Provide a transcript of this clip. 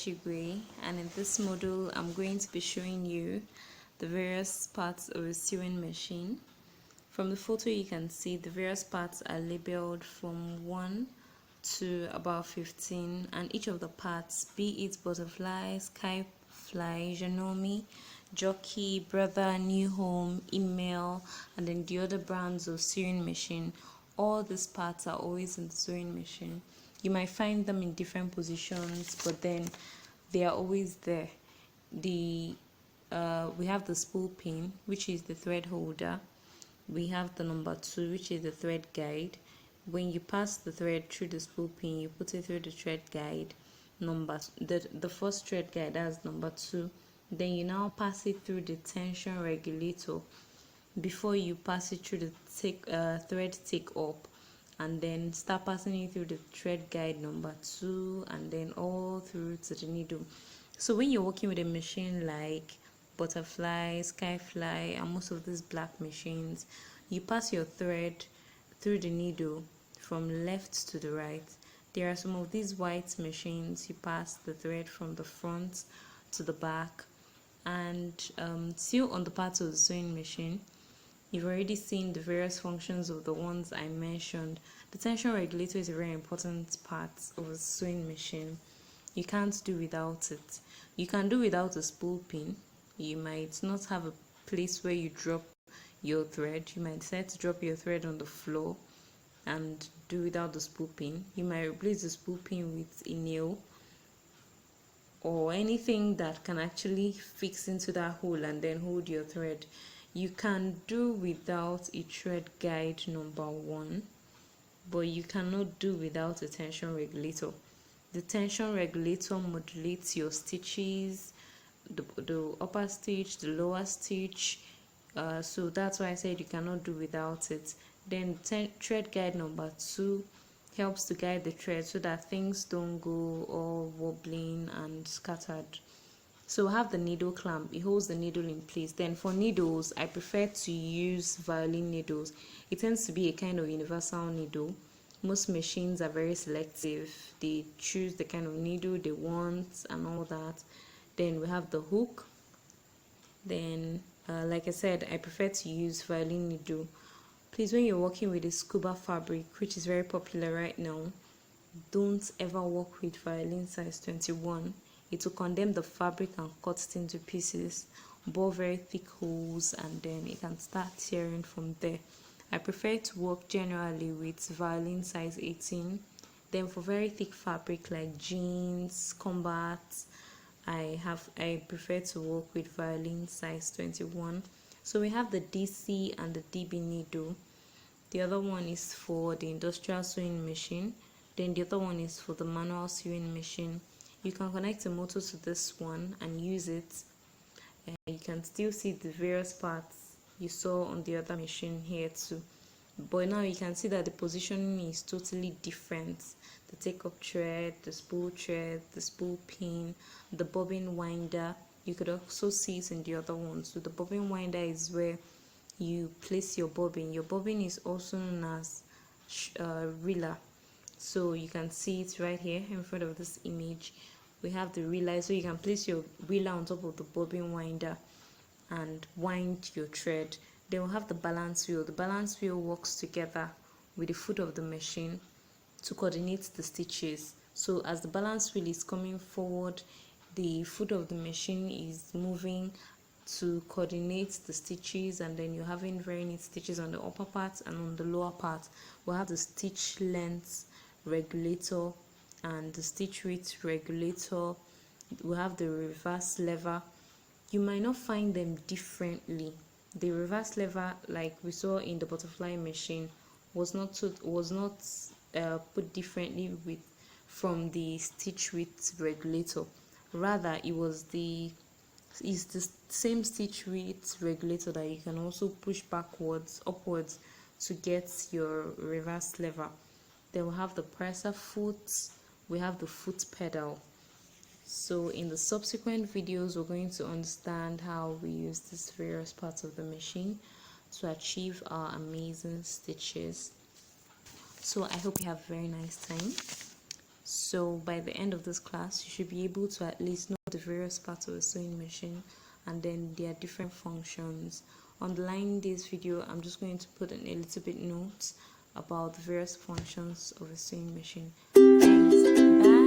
Chigwe, and in this module I'm going to be showing you the various parts of a sewing machine. From the photo you can see the various parts are labeled from 1 to about 15, and each of the parts, be it butterfly, sky fly, janomi, jockey, brother, new home, email, and then the other brands of sewing machine, all these parts are always in the sewing machine. You might find them in different positions, but then they are always there. We have the spool pin, which is the thread holder. We have the number 2, which is the thread guide. When you pass the thread through the spool pin, you put it through the thread guide. The first thread guide, that's number 2. Then you now pass it through the tension regulator before you pass it through the thread take up, and then start passing it through the thread guide number 2, and then all through to the needle. So when you're working with a machine like butterfly, skyfly, and most of these black machines, you pass your thread through the needle from left to the right. There are some of these white machines, you pass the thread from the front to the back. And still on the parts of the sewing machine, you've already seen the various functions of the ones I mentioned. The tension regulator is a very important part of a sewing machine. You can't do without it. You can do without a spool pin. You might not have a place where you drop your thread. You might decide to drop your thread on the floor and do without the spool pin. You might replace the spool pin with a nail or anything that can actually fix into that hole and then hold your thread. You can do without a thread guide number 1, but you cannot do without a tension regulator. The tension regulator modulates your stitches, the upper stitch, the lower stitch, so that's why I said you cannot do without it. Then thread guide number 2 helps to guide the thread so that things don't go all wobbling and scattered. So I have the needle clamp, it holds the needle in place. Then for needles, I prefer to use violin needles. It tends to be a kind of universal needle. Most machines are very selective, they choose the kind of needle they want and all that. Then we have the hook. Then like I said, I prefer to use violin needle. Please, when you're working with a scuba fabric, which is very popular right now, don't ever work with violin size 21. It will condemn the fabric and cut it into pieces, bore very thick holes, and then it can start tearing from there. I prefer to work generally with violin size 18. Then for very thick fabric like jeans, combat, I prefer to work with violin size 21. So we have the DC and the DB needle. The other one is for the industrial sewing machine. Then the other one is for the manual sewing machine. You can connect a motor to this one and use it. You can still see the various parts you saw on the other machine here too. But now you can see that the positioning is totally different. The take-up thread, the spool pin, the bobbin winder. You could also see it in the other one. So the bobbin winder is where you place your bobbin. Your bobbin is also known as reeler. So you can see it right here in front of this image. We have the reeler, so you can place your reeler on top of the bobbin winder and wind your thread. Then we'll have the balance wheel. The balance wheel works together with the foot of the machine to coordinate the stitches. So as the balance wheel is coming forward, the foot of the machine is moving to coordinate the stitches, and then you're having very neat stitches on the upper part and on the lower part. We'll have the stitch length regulator and the stitch width regulator. We have the reverse lever. You might not find them differently. The reverse lever, like we saw in the butterfly machine, was not put differently from the stitch width regulator. Rather, it's the same stitch width regulator that you can also push upwards to get your reverse lever. Then we have the presser foot, we have the foot pedal. So in the subsequent videos, we're going to understand how we use these various parts of the machine to achieve our amazing stitches. So I hope you have a very nice time. So by the end of this class, you should be able to at least know the various parts of a sewing machine and then their different functions. Underlying this video, I'm just going to put in a little bit notes about the various functions of a sewing machine. Thanks. Bye.